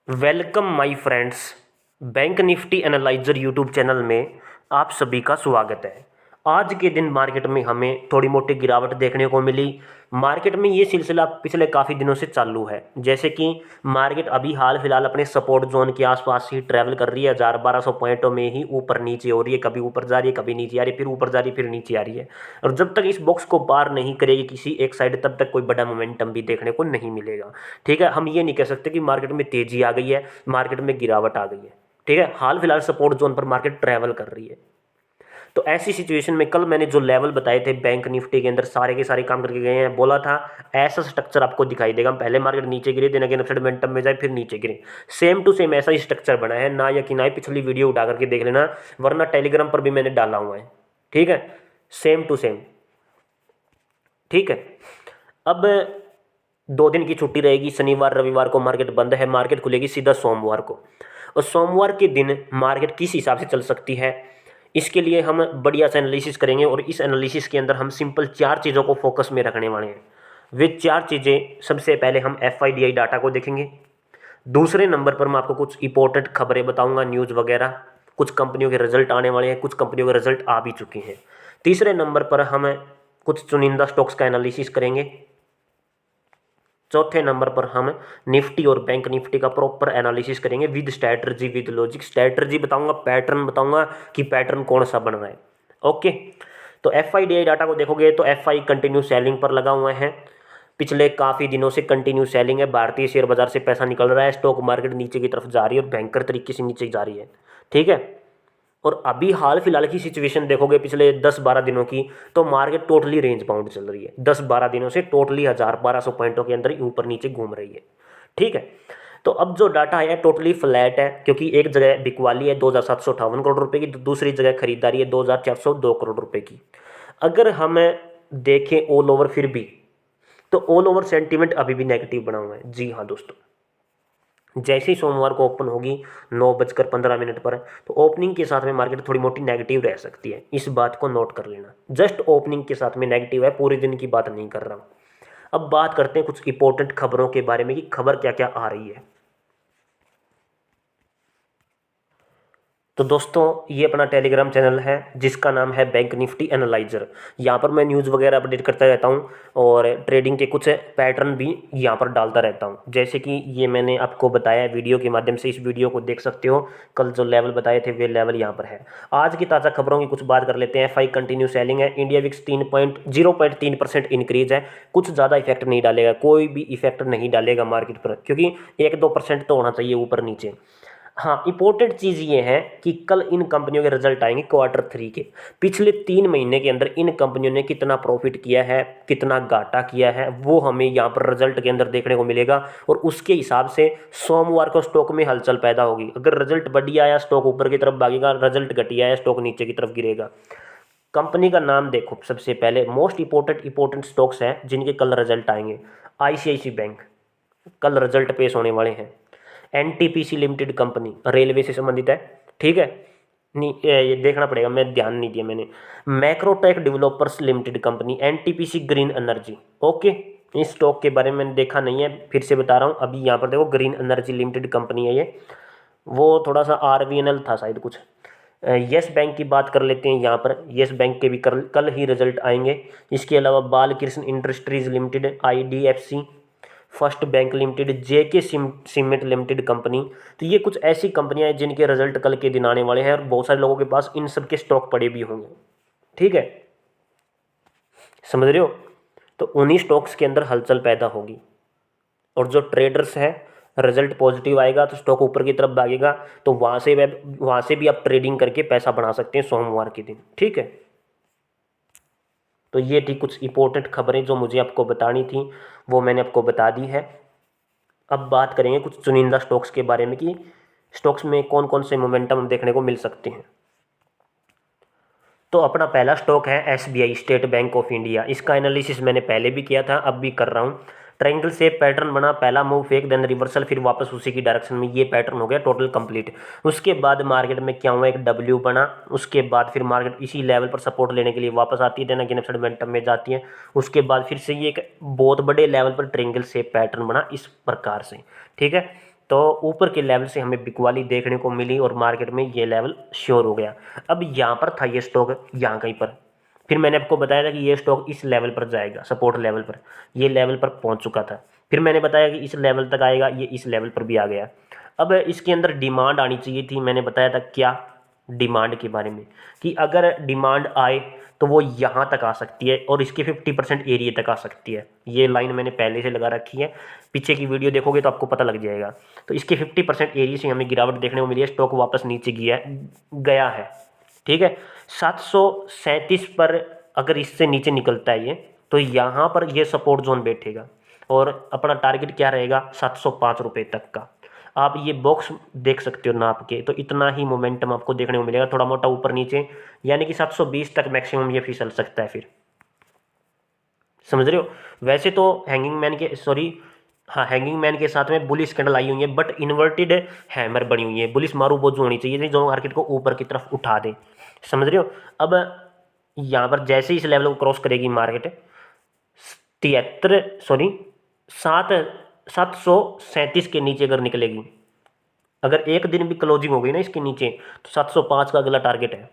Welcome my friends. Bank Nifty analyser YouTube channel में आप सभी का स्वागत है। आज के दिन मार्केट में हमें थोड़ी मोटी गिरावट देखने को मिली। मार्केट में ये सिलसिला पिछले काफ़ी दिनों से चालू है। जैसे कि मार्केट अभी हाल फिलहाल अपने सपोर्ट जोन के आसपास ही ट्रैवल कर रही है। 1000-1200 पॉइंटों में ही ऊपर नीचे हो रही है, कभी ऊपर जा रही है, कभी नीचे आ रही है, फिर ऊपर जा रही है, फिर नीचे आ रही है। और जब तक इस बॉक्स को पार नहीं करेगी किसी एक साइड, तब तक कोई बड़ा मोमेंटम भी देखने को नहीं मिलेगा। ठीक है, हम ये नहीं कह सकते कि मार्केट में तेजी आ गई है, मार्केट में गिरावट आ गई है। ठीक है, हाल फिलहाल सपोर्ट जोन पर मार्केट ट्रैवल कर रही है। तो ऐसी सिचुएशन में कल मैंने जो लेवल बताए थे बैंक निफ्टी के अंदर, सारे के सारे काम करके गए हैं। बोला था ऐसा स्ट्रक्चर आपको दिखाई देगा, पहले मार्केट नीचे गिरे, देन अगेन अपसाइड मोमेंटम में जाए, फिर नीचे गिरे। सेम टू सेम ऐसा ही स्ट्रक्चर बना है। ना यकीन आए पिछली वीडियो उठा करके देख लेना, वरना टेलीग्राम पर भी मैंने डाला हुआ है। ठीक है, सेम टू सेम। ठीक है, अब 2 दिन की छुट्टी रहेगी। शनिवार रविवार को मार्केट बंद है, मार्केट खुलेगी सीधा सोमवार को। और सोमवार के दिन मार्केट किस हिसाब से चल सकती है, इसके लिए हम बढ़िया सा एनालिसिस करेंगे। और इस एनालिसिस के अंदर हम सिंपल 4 चीज़ों को फोकस में रखने वाले हैं। वे 4 चीज़ें, सबसे पहले हम FIDI डाटा को देखेंगे। दूसरे नंबर पर मैं आपको कुछ इंपॉर्टेंट खबरें बताऊंगा, न्यूज़ वगैरह। कुछ कंपनियों के रिजल्ट आने वाले हैं, कुछ कंपनियों के रिजल्ट आ भी चुके हैं। तीसरे नंबर पर हम कुछ चुनिंदा स्टॉक्स का एनालिसिस करेंगे। चौथे नंबर पर हम निफ्टी और बैंक निफ्टी का प्रॉपर एनालिसिस करेंगे with strategy, with logic. Strategy बताऊंगा, पैटर्न बताऊंगा कि पैटर्न कौन सा बन रहा है। ओके, तो FIDI डाटा को देखोगे तो FI कंटिन्यू सेलिंग पर लगा हुआ है। पिछले काफ़ी दिनों से कंटिन्यू सेलिंग है। भारतीय शेयर बाजार से पैसा निकल रहा है, स्टॉक मार्केट नीचे की तरफ जा रही है और भयंकर तरीके से नीचे जा रही है। ठीक है, और अभी हाल फिलहाल की सिचुएशन देखोगे पिछले 10-12 दिनों की, तो मार्केट टोटली रेंज बाउंड चल रही है। 10-12 दिनों से टोटली 1000-1200 पॉइंटों के अंदर ही ऊपर नीचे घूम रही है। ठीक है, तो अब जो डाटा है टोटली फ्लैट है, क्योंकि एक जगह बिकवाली है 2758 करोड़ रुपए की, तो दूसरी जगह खरीदारी है 2402 करोड़ रुपए की। अगर हम देखें ऑल ओवर, फिर भी तो ऑल ओवर सेंटीमेंट अभी भी नेगेटिव बना हुआ है। जी हाँ दोस्तों, जैसे ही सोमवार को ओपन होगी 9:15 पर, तो ओपनिंग के साथ में मार्केट थोड़ी मोटी नेगेटिव रह सकती है। इस बात को नोट कर लेना, जस्ट ओपनिंग के साथ में नेगेटिव है, पूरे दिन की बात नहीं कर रहा हूँ। अब बात करते हैं कुछ इंपॉर्टेंट खबरों के बारे में कि खबर क्या क्या आ रही है। तो दोस्तों, ये अपना टेलीग्राम चैनल है जिसका नाम है बैंक निफ्टी एनालाइजर। यहाँ पर मैं न्यूज़ वगैरह अपडेट करता रहता हूँ और ट्रेडिंग के कुछ पैटर्न भी यहाँ पर डालता रहता हूँ। जैसे कि ये मैंने आपको बताया वीडियो के माध्यम से, इस वीडियो को देख सकते हो। कल जो लेवल बताए थे वे लेवल यहाँ पर है। आज की ताज़ा खबरों की कुछ बात कर लेते हैं। FI कंटिन्यू सेलिंग है। इंडिया विक्स 0.3% इंक्रीज है। कुछ ज़्यादा इफेक्ट नहीं डालेगा, कोई भी इफेक्ट नहीं डालेगा मार्केट पर, क्योंकि 1-2% तो होना चाहिए ऊपर नीचे। हाँ, इंपॉर्टेंट चीज़ ये है कि कल इन कंपनियों के रिजल्ट आएंगे Q3 के। पिछले 3 महीने के अंदर इन कंपनियों ने कितना प्रॉफिट किया है, कितना घाटा किया है, वो हमें यहाँ पर रिजल्ट के अंदर देखने को मिलेगा। और उसके हिसाब से सोमवार को स्टॉक में हलचल पैदा होगी। अगर रिजल्ट बढ़िया आया स्टॉक ऊपर की तरफ भागेगा, रिजल्ट घटिया आया स्टॉक नीचे की तरफ गिरेगा। कंपनी का नाम देखो सबसे पहले। मोस्ट इंपॉर्टेंट स्टॉक्स हैं जिनके कल रिजल्ट आएंगे। ICICI बैंक, कल रिजल्ट पेश होने वाले हैं। NTPC लिमिटेड कंपनी रेलवे से संबंधित है। ठीक है, नहीं ये देखना पड़ेगा, मैं ध्यान नहीं दिया मैंने। Macrotech developers limited company, NTPC green energy. Okay, इस स्टॉक के बारे में मैंने देखा नहीं है, फिर से बता रहा हूँ। अभी यहाँ पर देखो ग्रीन एनर्जी लिमिटेड कंपनी है ये, वो थोड़ा सा RVNL था शायद कुछ। यस बैंक की बात कर लेते हैं। यहाँ पर यस बैंक के भी कल ही रिजल्ट आएंगे। इसके अलावा Balkrishna industries limited, IDFC first bank limited, JK cement limited company. तो ये कुछ ऐसी कंपनियां हैं जिनके रिजल्ट कल के दिन आने वाले हैं और बहुत सारे लोगों के पास इन सब के स्टॉक पड़े भी होंगे। ठीक है, समझ रहे हो? तो उन्हीं स्टॉक्स के अंदर हलचल पैदा होगी। और जो ट्रेडर्स हैं, रिजल्ट पॉजिटिव आएगा तो स्टॉक ऊपर की तरफ भागेगा, तो वहाँ से भी आप ट्रेडिंग करके पैसा बना सकते हैं सोमवार के दिन। ठीक है, तो ये थी कुछ इंपॉर्टेंट खबरें जो मुझे आपको बतानी थी, वो मैंने आपको बता दी है। अब बात करेंगे कुछ चुनिंदा स्टॉक्स के बारे में कि स्टॉक्स में कौन कौन से मोमेंटम देखने को मिल सकते हैं। तो अपना पहला स्टॉक है SBI, state bank of India. इसका एनालिसिस मैंने पहले भी किया था, अब भी कर रहा हूँ। ट्रायंगल से पैटर्न बना, पहला मूव फेक, देन रिवर्सल, फिर वापस उसी की डायरेक्शन में। ये पैटर्न हो गया टोटल कंप्लीट। उसके बाद मार्केट में क्या हुआ, एक W बना। उसके बाद फिर मार्केट इसी लेवल पर सपोर्ट लेने के लिए वापस आती है, देन अगेन अपसाइड मोमेंटम में जाती है। उसके बाद फिर से ये एक बहुत बड़े लेवल पर ट्रायंगल से पैटर्न बना इस प्रकार से। ठीक है, तो ऊपर के लेवल से हमें बिकवाली देखने को मिली और मार्केट में ये लेवल श्योर हो गया। अब यहाँ पर था ये स्टॉक यहाँ कहीं पर, फिर मैंने आपको बताया था कि ये स्टॉक इस लेवल पर जाएगा, सपोर्ट लेवल पर, ये लेवल पर पहुंच चुका था। फिर मैंने बताया कि इस लेवल तक आएगा, ये इस लेवल पर भी आ गया। अब इसके अंदर डिमांड आनी चाहिए थी, मैंने बताया था क्या डिमांड के बारे में, कि अगर डिमांड आए तो वो यहाँ तक आ सकती है और इसके 50% एरिया तक आ सकती है। ये लाइन मैंने पहले से लगा रखी है, पीछे की वीडियो देखोगे तो आपको पता लग जाएगा। तो इसके 50% एरिया से हमें गिरावट देखने को मिली है, स्टॉक वापस नीचे गया है। ठीक है, 737 पर अगर इससे नीचे निकलता है ये, तो यहाँ पर ये सपोर्ट जोन बैठेगा और अपना टारगेट क्या रहेगा, 705 रुपये तक का। आप ये बॉक्स देख सकते हो नाप के, तो इतना ही मोमेंटम आपको देखने को मिलेगा, थोड़ा मोटा ऊपर नीचे, यानी कि 720 तक मैक्सिमम ये फिसल सकता है फिर। समझ रहे हो? वैसे तो हैंगिंग मैन के साथ में बुलिश कैंडल आई हुई है, बट इन्वर्टेड हैमर बनी हुई है। बुलिश मारू बोझ होनी चाहिए जो मार्केट को ऊपर की तरफ उठा दे। समझ रहे हो? अब यहाँ पर जैसे ही इस लेवल को क्रॉस करेगी मार्केट, 737 के नीचे अगर निकलेगी, अगर एक दिन भी क्लोजिंग हो गई ना इसके नीचे, तो 705 का अगला टारगेट है।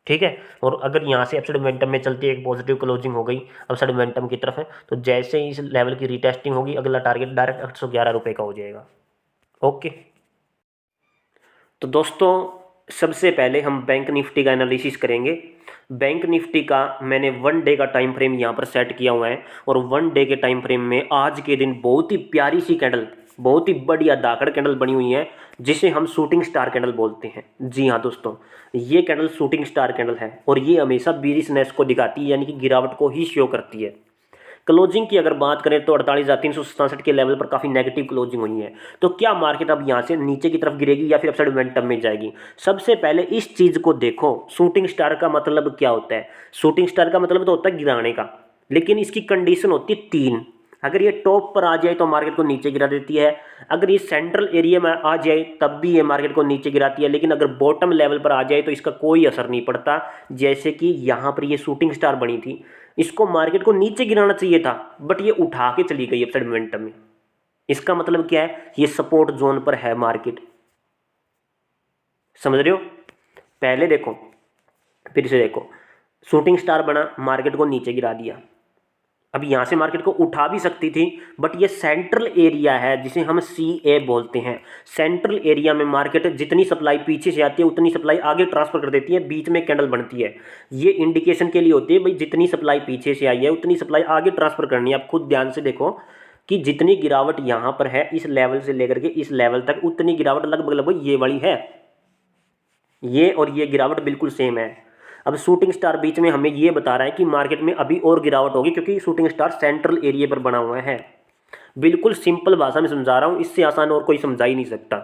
ठीक है, और अगर यहाँ से अपसाइड मोमेंटम में चलती है, एक पॉजिटिव क्लोजिंग हो गई अपसाइड मोमेंटम की तरफ है, तो जैसे ही इस लेवल की रीटेस्टिंग होगी, अगला टारगेट डायरेक्ट 811 रुपये का हो जाएगा। ओके, तो दोस्तों सबसे पहले हम बैंक निफ्टी का एनालिसिस करेंगे। बैंक निफ्टी का मैंने 1 डे का टाइम फ्रेम यहाँ पर सेट किया हुआ है, और 1 डे के टाइम फ्रेम में आज के दिन बहुत ही प्यारी सी कैंडल, बहुत ही बढ़िया दाकड़ कैंडल बनी हुई है, जिसे हम शूटिंग स्टार कैंडल बोलते हैं। जी हाँ दोस्तों, ये कैंडल शूटिंग स्टार कैंडल है और ये हमेशा बीरिशनेस को दिखाती है, यानी कि गिरावट को ही शो करती है। क्लोजिंग की अगर बात करें तो 48,367 के लेवल पर काफ़ी नेगेटिव क्लोजिंग हुई है। तो क्या मार्केट अब यहाँ से नीचे की तरफ गिरेगी या फिर अपसाइड मोमेंटम में जाएगी? सबसे पहले इस चीज़ को देखो, शूटिंग स्टार का मतलब क्या होता है? शूटिंग स्टार का मतलब तो होता है गिराने का, लेकिन इसकी कंडीशन होती है 3। अगर ये टॉप पर आ जाए तो मार्केट को नीचे गिरा देती है, अगर ये सेंट्रल एरिया में आ जाए तब भी ये मार्केट को नीचे गिराती है, लेकिन अगर बॉटम लेवल पर आ जाए तो इसका कोई असर नहीं पड़ता। जैसे कि यहाँ पर ये शूटिंग स्टार बनी थी, इसको मार्केट को नीचे गिराना चाहिए था, बट ये उठा के चली गई अपसाइड मोमेंटम में। इसका मतलब क्या है? ये सपोर्ट जोन पर है मार्केट। समझ रहे हो? पहले देखो, फिर से देखो, शूटिंग स्टार बना, मार्केट को नीचे गिरा दिया। अब यहां से मार्केट को उठा भी सकती थी, बट ये सेंट्रल एरिया है जिसे हम CA बोलते हैं। सेंट्रल एरिया में मार्केट जितनी सप्लाई पीछे से आती है उतनी सप्लाई आगे ट्रांसफर कर देती है, बीच में कैंडल बनती है। ये इंडिकेशन के लिए होती है भाई, जितनी सप्लाई पीछे से आई है उतनी सप्लाई आगे ट्रांसफर करनी है। आप खुद ध्यान से देखो कि जितनी गिरावट यहाँ पर है इस लेवल से लेकर के इस लेवल तक, उतनी गिरावट लगभग ये वाली है। ये और ये गिरावट बिल्कुल सेम है। अब शूटिंग स्टार बीच में हमें ये बता रहा है कि मार्केट में अभी और गिरावट होगी, क्योंकि शूटिंग स्टार सेंट्रल एरिया पर बना हुआ है। बिल्कुल सिंपल भाषा में समझा रहा हूँ, इससे आसान और कोई समझा ही नहीं सकता।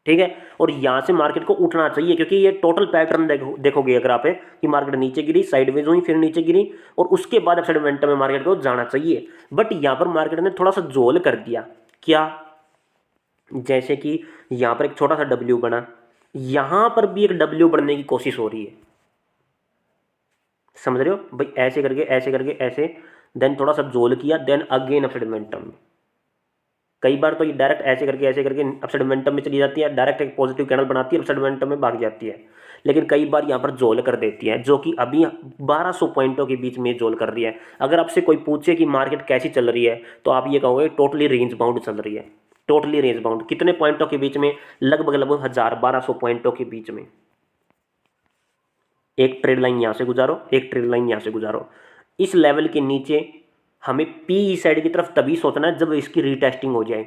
ठीक है, और यहाँ से मार्केट को उठना चाहिए, क्योंकि ये टोटल पैटर्न देखोगे अगर आप कि मार्केट नीचे गिरी, साइडवेज हुई, फिर नीचे गिरी, और उसके बाद अपसाइड मोमेंटम में मार्केट को जाना चाहिए। बट यहाँ पर मार्केट ने थोड़ा सा झोल कर दिया। क्या? जैसे कि यहाँ पर एक छोटा सा W बना, यहाँ पर भी एक W बनने की कोशिश हो रही है। समझ रहे हो भाई? ऐसे करके ऐसे करके ऐसे, देन थोड़ा सा झोल किया, देन अगेन अपसाइड मोमेंटम। कई बार तो ये डायरेक्ट ऐसे करके अपसाइड मोमेंटम में चली जाती है, डायरेक्ट एक पॉजिटिव कैंडल बनाती है, अपसाइड मोमेंटम में भाग जाती है। लेकिन कई बार यहाँ पर झोल कर देती है, जो कि अभी 1200 पॉइंटों के बीच में झोल कर रही है। अगर आपसे कोई पूछे कि मार्केट कैसी चल रही है, तो आप ये कहोगे टोटली रेंज बाउंड चल रही है। टोटली रेंज बाउंड कितने पॉइंटों के बीच में? लगभग 1200 पॉइंटों के बीच में। एक ट्रेड लाइन यहाँ से गुजारो, एक ट्रेड लाइन यहाँ से गुजारो। इस लेवल के नीचे हमें पी साइड की तरफ तभी सोचना है जब इसकी रीटेस्टिंग हो जाए।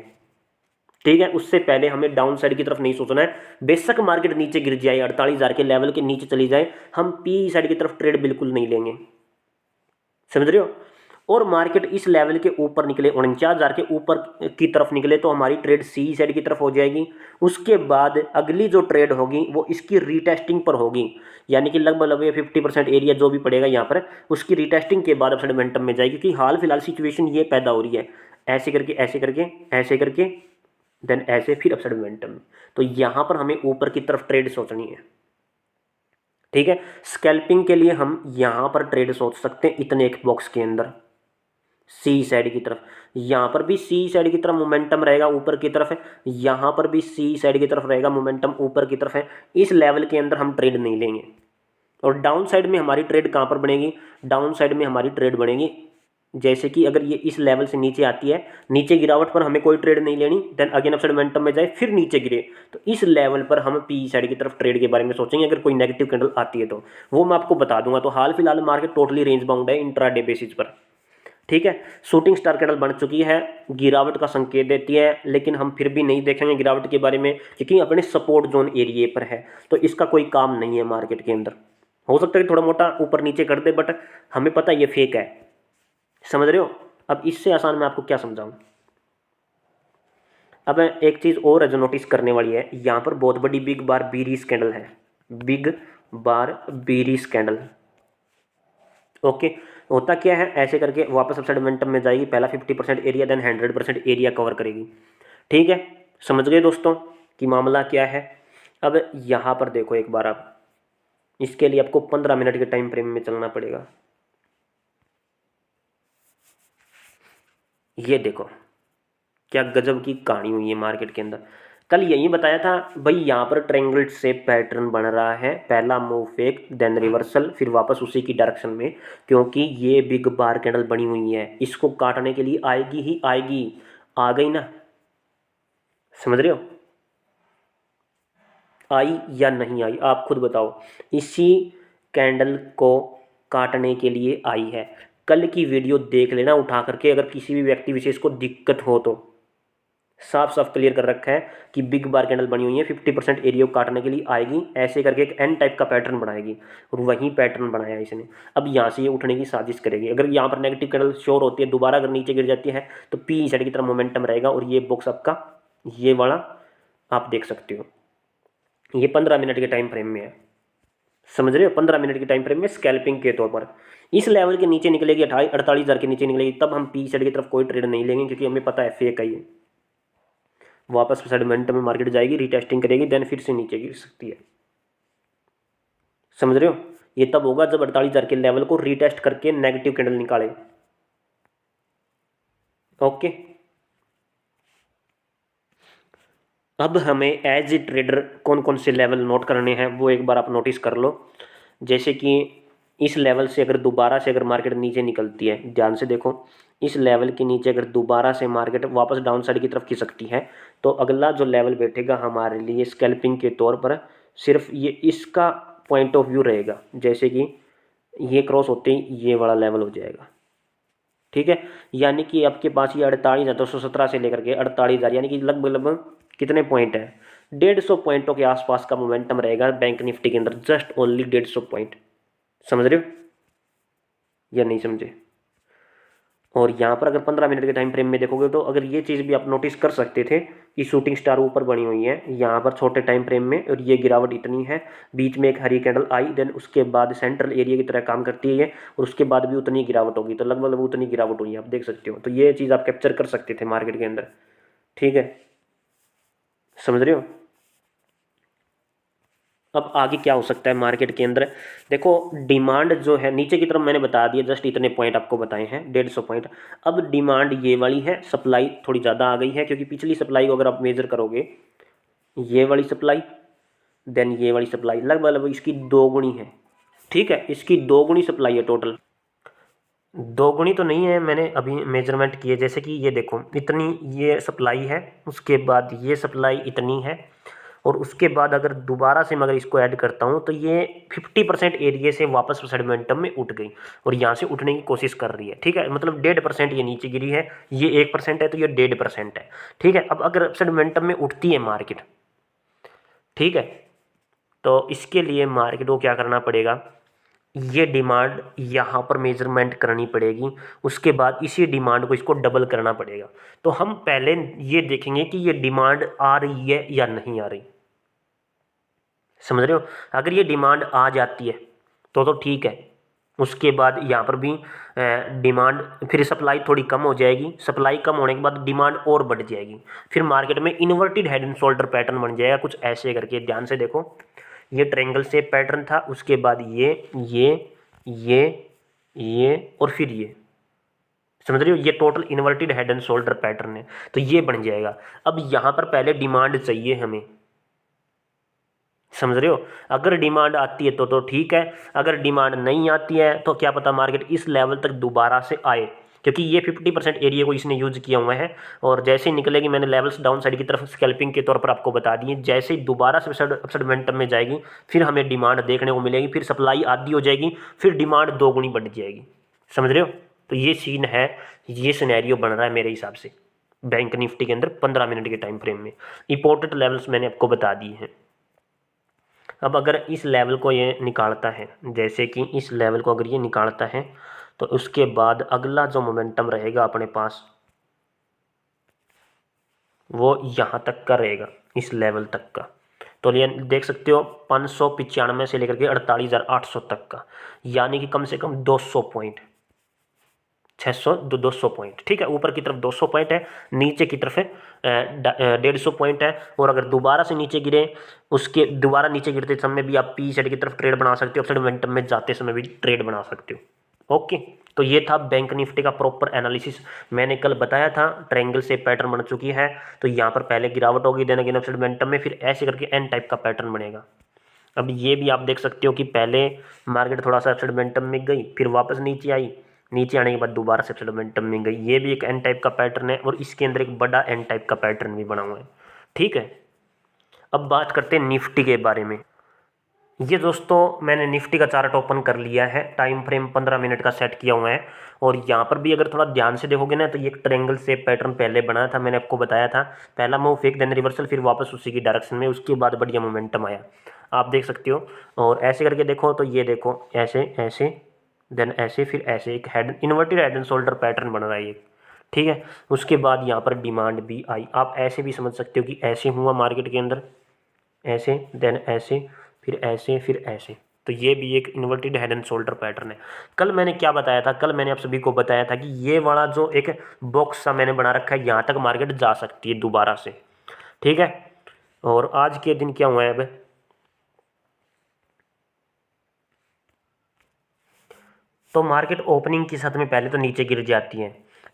ठीक है, उससे पहले हमें डाउन साइड की तरफ नहीं सोचना है। बेशक मार्केट नीचे गिर जाए, 48,000 के लेवल के नीचे चली जाए, हम पी साइड की तरफ ट्रेड बिल्कुल नहीं लेंगे। समझ रहे हो? और मार्केट इस लेवल के ऊपर निकले, 49,000 के ऊपर की तरफ निकले, तो हमारी ट्रेड सी साइड की तरफ हो जाएगी। उसके बाद अगली जो ट्रेड होगी वो इसकी रीटेस्टिंग पर होगी, यानी कि लगभग 50% एरिया जो भी पड़ेगा यहाँ पर, उसकी रीटेस्टिंग के बाद अपसाइड मोमेंटम में जाएगी। क्योंकि हाल फिलहाल सिचुएशन ये पैदा हो रही है, ऐसे करके ऐसे करके ऐसे करके, देन ऐसे, फिर अपसाइड मोमेंटम। तो यहाँ पर हमें ऊपर की तरफ ट्रेड सोचनी है। ठीक है, स्कैल्पिंग के लिए हम यहाँ पर ट्रेड सोच सकते हैं इतने एक बॉक्स के अंदर। सी साइड की तरफ, यहाँ पर भी सी साइड की तरफ मोमेंटम रहेगा ऊपर की तरफ है, यहाँ पर भी सी साइड की तरफ रहेगा मोमेंटम ऊपर की तरफ है। इस लेवल के अंदर हम ट्रेड नहीं लेंगे। और डाउन साइड में हमारी ट्रेड कहाँ पर बनेगी, डाउन साइड में हमारी ट्रेड बनेगी जैसे कि अगर ये इस लेवल से नीचे आती है, नीचे गिरावट पर हमें कोई ट्रेड नहीं लेनी, देन अगेन अपसाइड मोमेंटम में जाए फिर नीचे गिरे, तो इस लेवल पर हम पी साइड की तरफ ट्रेड के बारे में सोचेंगे अगर कोई नेगेटिव कैंडल आती है तो वो मैं आपको बता दूंगा। तो हाल फिलहाल मार्केट टोटली रेंज बाउंड है इंट्राडे बेसिस पर, ठीक है। शूटिंग स्टार कैंडल बन चुकी है, गिरावट का संकेत देती है, लेकिन हम फिर भी नहीं देखेंगे गिरावट के बारे में क्योंकि अपने सपोर्ट जोन एरिया पर है, तो इसका कोई काम नहीं है मार्केट के अंदर। हो सकता है थोड़ा मोटा ऊपर नीचे कर दे, बट हमें पता है ये फेक है, समझ रहे हो। अब इससे आसान मैं आपको क्या समझाऊं। अब एक चीज और है जो नोटिस करने वाली है, यहां पर बहुत बड़ी बिग बार बीरिश कैंडल है, बिग बार बीरिश कैंडल। ओके, होता क्या है, ऐसे करके वापस अपसाइड मोमेंटम में जाएगी, पहला 50% एरिया देन 100% एरिया कवर करेगी, ठीक है। समझ गए दोस्तों कि मामला क्या है। अब यहाँ पर देखो एक बार आप, इसके लिए आपको 15 मिनट के टाइम फ्रेम में चलना पड़ेगा। ये देखो क्या गजब की कहानी हुई है मार्केट के अंदर। कल यही बताया था भाई, यहाँ पर ट्रायंगल शेप पैटर्न बन रहा है, पहला मूव फेक देन रिवर्सल फिर वापस उसी की डायरेक्शन में, क्योंकि ये बिग बार कैंडल बनी हुई है, इसको काटने के लिए आएगी ही आएगी। आ गई ना, समझ रहे हो, आई या नहीं आई आप खुद बताओ। इसी कैंडल को काटने के लिए आई है। कल की वीडियो देख लेना उठा करके, अगर किसी भी व्यक्ति विशेष को दिक्कत हो तो साफ साफ क्लियर कर रखा है कि बिग बार कैंडल बनी हुई है, 50% एरिया को काटने के लिए आएगी, ऐसे करके एक एन टाइप का पैटर्न बनाएगी, और वही पैटर्न बनाया इसने। अब यहाँ से ये उठने की साजिश करेगी, अगर यहाँ पर नेगेटिव कैंडल श्योर होती है, दोबारा अगर नीचे गिर जाती है तो पी साइड की तरफ मोमेंटम रहेगा, और ये बॉक्स आपका ये वाला आप देख सकते हो, ये 15 मिनट के टाइम फ्रेम में है, समझ रहे हो, 15 मिनट के टाइम फ्रेम में स्कैल्पिंग के तौर पर इस लेवल के नीचे निकलेगी, 48,000 के नीचे निकलेगी, तब हम पी साइड की तरफ कोई ट्रेड नहीं लेंगे, क्योंकि हमें पता है फेक है ये। वापस साइड मोमेंटम में मार्केट जाएगी, रीटेस्टिंग करेगी, देन फिर से नीचे गिर सकती है, समझ रहे हो। ये तब होगा जब 48,000 के लेवल को रीटेस्ट करके नेगेटिव कैंडल निकाले। ओके, अब हमें एज ए ट्रेडर कौन कौन से लेवल नोट करने हैं वो एक बार आप नोटिस कर लो। जैसे कि इस लेवल से अगर दोबारा से अगर मार्केट नीचे निकलती है, ध्यान से देखो, इस लेवल के नीचे अगर दोबारा से मार्केट वापस डाउन साइड की तरफ खिसकती है, तो अगला जो लेवल बैठेगा हमारे लिए स्कैल्पिंग के तौर पर, सिर्फ ये इसका पॉइंट ऑफ व्यू रहेगा। जैसे कि ये क्रॉस होते ही ये वाला लेवल हो जाएगा, ठीक है। यानी कि आपके पास ये 48,217 से लेकर के 48,000, यानी कि लगभग लगभग कितने पॉइंट है, 150 पॉइंटों के आसपास का मोमेंटम रहेगा बैंक निफ्टी के अंदर, जस्ट ओनली 150 पॉइंट, समझ रहे हो या नहीं समझे। और यहाँ पर अगर 15 मिनट के टाइम फ्रेम में देखोगे तो अगर ये चीज़ भी आप नोटिस कर सकते थे कि शूटिंग स्टार ऊपर बनी हुई है यहाँ पर छोटे टाइम फ्रेम में, और ये गिरावट इतनी है, बीच में एक हरी कैंडल आई, देन उसके बाद सेंट्रल एरिया की तरह काम करती है ये, और उसके बाद भी उतनी गिरावट होगी, तो लगभग उतनी गिरावट हुई है, आप देख सकते हो। तो ये चीज़ आप कैप्चर कर सकते थे मार्केट के अंदर, ठीक है, समझ रहे हो। अब आगे क्या हो सकता है मार्केट के अंदर, देखो डिमांड जो है नीचे की तरफ मैंने बता दिया, जस्ट इतने पॉइंट आपको बताए हैं, 150 पॉइंट। अब डिमांड ये वाली है, सप्लाई थोड़ी ज़्यादा आ गई है, क्योंकि पिछली सप्लाई को अगर आप मेजर करोगे, ये वाली सप्लाई देन ये वाली सप्लाई लगभग लगभग इसकी दोगुनी है, ठीक है, इसकी दोगुनी सप्लाई है टोटल। दोगुनी तो नहीं है, मैंने अभी मेजरमेंट किए, जैसे कि ये देखो इतनी ये सप्लाई है, उसके बाद ये सप्लाई इतनी है, और उसके बाद अगर दोबारा से मैं अगर इसको ऐड करता हूँ तो ये 50% एरिया से वापस मोमेंटम में उठ गई, और यहाँ से उठने की कोशिश कर रही है, ठीक है, मतलब 1.5% ये नीचे गिरी है, ये 1% है, तो ये 1.5% है, ठीक है। अब अगर मोमेंटम में उठती है मार्केट, ठीक है, तो इसके लिए मार्केट को क्या करना पड़ेगा, ये डिमांड यहाँ पर मेजरमेंट करनी पड़ेगी, उसके बाद इसी डिमांड को इसको डबल करना पड़ेगा। तो हम पहले ये देखेंगे कि ये डिमांड आ रही है या नहीं आ रही, समझ रहे हो। अगर ये डिमांड आ जाती है तो ठीक है, उसके बाद यहाँ पर भी डिमांड, फिर सप्लाई थोड़ी कम हो जाएगी, सप्लाई कम होने के बाद डिमांड और बढ़ जाएगी, फिर मार्केट में inverted head and shoulder pattern बन जाएगा कुछ ऐसे करके। ध्यान से देखो, ये ट्रायंगल शेप पैटर्न था, उसके बाद ये और फिर ये, समझ रहे हो, ये total inverted head and shoulder pattern है, तो ये बन जाएगा। अब यहाँ पर पहले डिमांड चाहिए हमें, समझ रहे हो, अगर डिमांड आती है तो ठीक है, अगर डिमांड नहीं आती है तो क्या पता मार्केट इस लेवल तक दोबारा से आए, क्योंकि ये 50% एरिया को इसने यूज किया हुआ है। और जैसे ही निकलेगी, मैंने लेवल्स डाउन साइड की तरफ स्कैल्पिंग के तौर पर आपको बता दिए, जैसे ही दोबारा से अपसाइड मोमेंटम में जाएगी, फिर हमें डिमांड देखने को मिलेगी, फिर सप्लाई आधी हो जाएगी, फिर डिमांड दोगुनी बढ़ जाएगी, समझ रहे हो। तो ये सीन है, ये सिनेरियो बन रहा है मेरे हिसाब से बैंक निफ्टी के अंदर 15 मिनट के टाइम फ्रेम में। इंपॉर्टेंट लेवल्स मैंने आपको बता दिए हैं। अब अगर इस लेवल को ये निकालता है, जैसे कि इस लेवल को अगर ये निकालता है, तो उसके बाद अगला जो मोमेंटम रहेगा अपने पास वो यहाँ तक का रहेगा, इस लेवल तक का। तो ये देख सकते हो 595 से लेकर के 48,800 तक का, यानी कि कम से कम 200 पॉइंट, 600 200 पॉइंट, ठीक है। ऊपर की तरफ 200 पॉइंट है, नीचे की तरफ है 150 पॉइंट है। और अगर दोबारा से नीचे गिरे, उसके दोबारा नीचे गिरते समय भी आप पी साइड की तरफ ट्रेड बना सकते हो, अपसाइड मोमेंटम में जाते समय भी ट्रेड बना सकते हो। ओके, तो ये था बैंक निफ्टी का प्रॉपर एनालिसिस। मैंने कल बताया था ट्रायंगल से पैटर्न बन चुकी है, तो यहाँ पर पहले गिरावट होगी, देन अगेन अपसाइड मोमेंटम में, फिर ऐसे करके एन टाइप का पैटर्न बनेगा। अब ये भी आप देख सकते हो कि पहले मार्केट थोड़ा सा अपसाइड मोमेंटम में गई, फिर वापस नीचे आई, नीचे आने के बाद दोबारा से अपसाइड मोमेंटम में गई, ये भी एक एन टाइप का पैटर्न है, और इसके अंदर एक बड़ा एन टाइप का पैटर्न भी बना हुआ है, ठीक है। अब बात करते हैं निफ्टी के बारे में। ये दोस्तों मैंने निफ्टी का चार्ट ओपन कर लिया है, टाइम फ्रेम 15 मिनट का सेट किया हुआ है। और यहाँ पर भी अगर थोड़ा ध्यान से देखोगे ना, तो ये एक ट्रायंगल से पैटर्न पहले बना था, मैंने आपको बताया था, पहला मूव फेक देन रिवर्सल, फिर वापस उसी की डायरेक्शन में, उसके बाद बढ़िया मोमेंटम आया, आप देख सकते हो। और ऐसे करके देखो तो ये देखो, ऐसे ऐसे देन ऐसे, फिर ऐसे, एक head inverted head and shoulder pattern बन रहा है ये, ठीक है। उसके बाद यहाँ पर डिमांड भी आई, आप ऐसे भी समझ सकते हो कि ऐसे हुआ मार्केट के अंदर, ऐसे देन ऐसे, फिर ऐसे, फिर ऐसे। तो ये भी एक inverted head and shoulder pattern है। कल मैंने क्या बताया था, कल मैंने आप सभी को बताया था कि ये वाला जो एक बॉक्स सा मैंने बना रखा है, यहाँ तक मार्केट जा सकती है दोबारा से, ठीक है। और आज के दिन क्या हुआ है, अब तो मार्केट ओपनिंग के साथ में पहले तो नीचे गिर जाती है,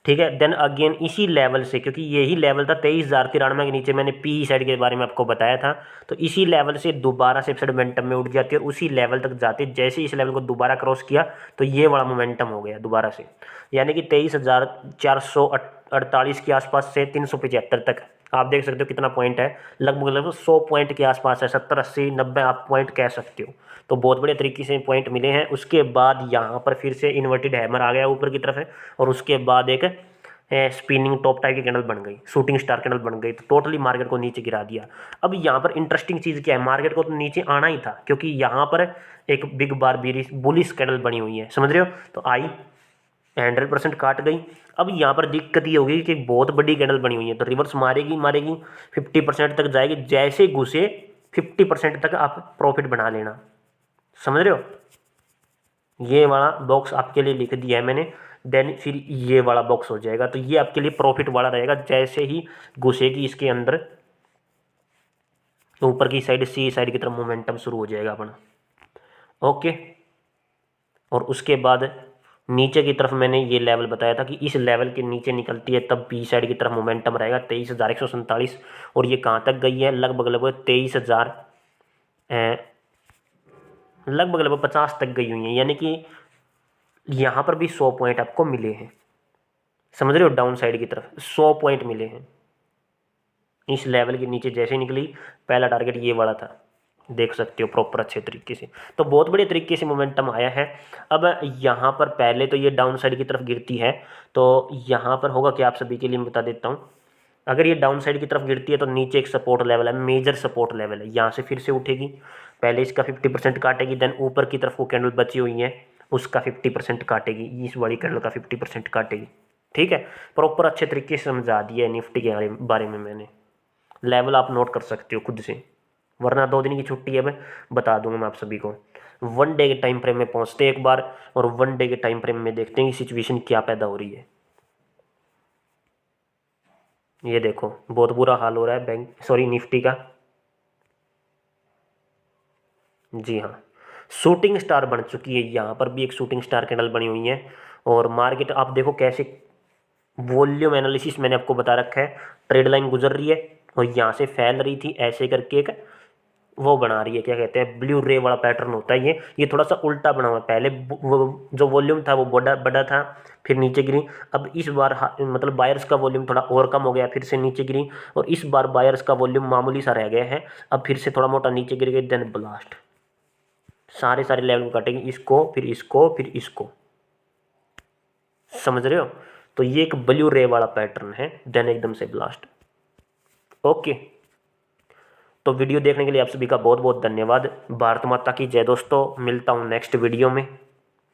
ठीक है। देन अगेन इसी लेवल से, क्योंकि यही लेवल था 23,093 के नीचे, मैंने पी साइड के बारे में आपको बताया था, तो इसी लेवल से दोबारा से अपसाइड मोमेंटम में उठ जाती है, और उसी लेवल तक जाती है। जैसे इस लेवल को दोबारा क्रॉस किया, तो ये बड़ा मोमेंटम हो गया दोबारा से, यानी कि 23,448 के आसपास से 375 तक आप देख सकते हो कितना पॉइंट है, लगभग लगभग 100 पॉइंट के आसपास है, 70 80 90 आप पॉइंट कह सकते हो। तो बहुत बढ़िया तरीके से पॉइंट मिले हैं। उसके बाद यहाँ पर फिर से इन्वर्टेड हैमर आ गया ऊपर की तरफ है, और उसके बाद एक स्पिनिंग टॉप टाइप की कैंडल बन गई, शूटिंग स्टार कैंडल बन गई, तो टोटली मार्केट को नीचे गिरा दिया। अब यहाँ पर इंटरेस्टिंग चीज़ क्या है, मार्केट को तो नीचे आना ही था, क्योंकि यहाँ पर एक बिग बार बुलिश कैंडल बनी हुई है, समझ रहे हो। तो आई 100% काट गई। अब यहाँ पर दिक्कत ये होगी कि बहुत बड़ी कैंडल बनी हुई है, तो रिवर्स मारेगी मारेगी, 50% तक जाएगी, जैसे घुसे 50% तक आप प्रॉफिट बना लेना, समझ रहे हो। ये वाला बॉक्स आपके लिए लिख दिया है मैंने, देन फिर ये वाला बॉक्स हो जाएगा, तो ये आपके लिए प्रॉफिट वाला रहेगा। जैसे ही घुसेगी इसके अंदर, ऊपर की साइड सी साइड की तरफ मोमेंटम शुरू हो जाएगा अपना, ओके। और उसके बाद नीचे की तरफ मैंने ये लेवल बताया था कि इस लेवल के नीचे निकलती है तब बी साइड की तरफ मोमेंटम रहेगा 23,147। और ये कहाँ तक गई है, लगभग लगभग 23,000, लगभग लगभग 50 तक गई हुई है, यानी कि यहाँ पर भी 100 पॉइंट आपको मिले हैं, समझ रहे हो। डाउन साइड की तरफ 100 पॉइंट मिले हैं इस लेवल के नीचे जैसे निकली। पहला टारगेट ये वाला था, देख सकते हो प्रॉपर अच्छे तरीके से। तो बहुत बढ़िया तरीके से मोमेंटम आया है। अब यहाँ पर पहले तो ये डाउन साइड की तरफ गिरती है, तो यहाँ पर होगा कि आप सभी के लिए मैं बता देता हूँ। अगर ये डाउन साइड की तरफ गिरती है तो नीचे एक सपोर्ट लेवल है, मेजर सपोर्ट लेवल है, यहाँ से फिर से उठेगी, पहले इसका 50% काटेगी, देन ऊपर की तरफ वो कैंडल बची हुई है उसका 50% काटेगी, इस वाली कैंडल का 50% काटेगी, ठीक है। प्रॉपर अच्छे तरीके से समझा दिया है निफ्टी के बारे में मैंने, लेवल आप नोट कर सकते हो खुद से, वरना 2 दिन की छुट्टी है, मैं बता दूंगा मैं आप सभी को। 1 डे के टाइम फ्रेम में पहुंचते हैं एक बार, और 1 डे के टाइम फ्रेम में देखते हैं कि सिचुएशन क्या पैदा हो रही है। ये देखो बहुत बुरा हाल हो रहा है निफ्टी का। जी हाँ, शूटिंग स्टार बन चुकी है, यहाँ पर भी एक शूटिंग स्टार कैंडल बनी हुई है। और मार्केट आप देखो कैसे वॉल्यूम एनालिसिस मैंने आपको बता रखा है, ट्रेड लाइन गुजर रही है और यहाँ से फैल रही थी ऐसे करके एक वो बना रही है, क्या कहते हैं, ब्लू रे वाला पैटर्न होता है ये थोड़ा सा उल्टा बना हुआ है। पहले वो जो वॉल्यूम था वो बड़ा बड़ा था, फिर नीचे गिरी। अब इस बार मतलब बायर्स का वॉल्यूम थोड़ा और कम हो गया, फिर से नीचे गिरी, और इस बार बायर्स का वॉल्यूम मामूली सा रह गया है, अब फिर से थोड़ा मोटा नीचे गिर गए, देन ब्लास्ट। सारे सारे लेवल को काटेंगे, इसको फिर इसको फिर इसको, समझ रहे हो। तो ये एक ब्लू रे वाला पैटर्न है, देन एकदम से ब्लास्ट। ओके, तो वीडियो देखने के लिए आप सभी का बहुत बहुत धन्यवाद। भारत माता की जय दोस्तों, मिलता हूँ नेक्स्ट वीडियो में।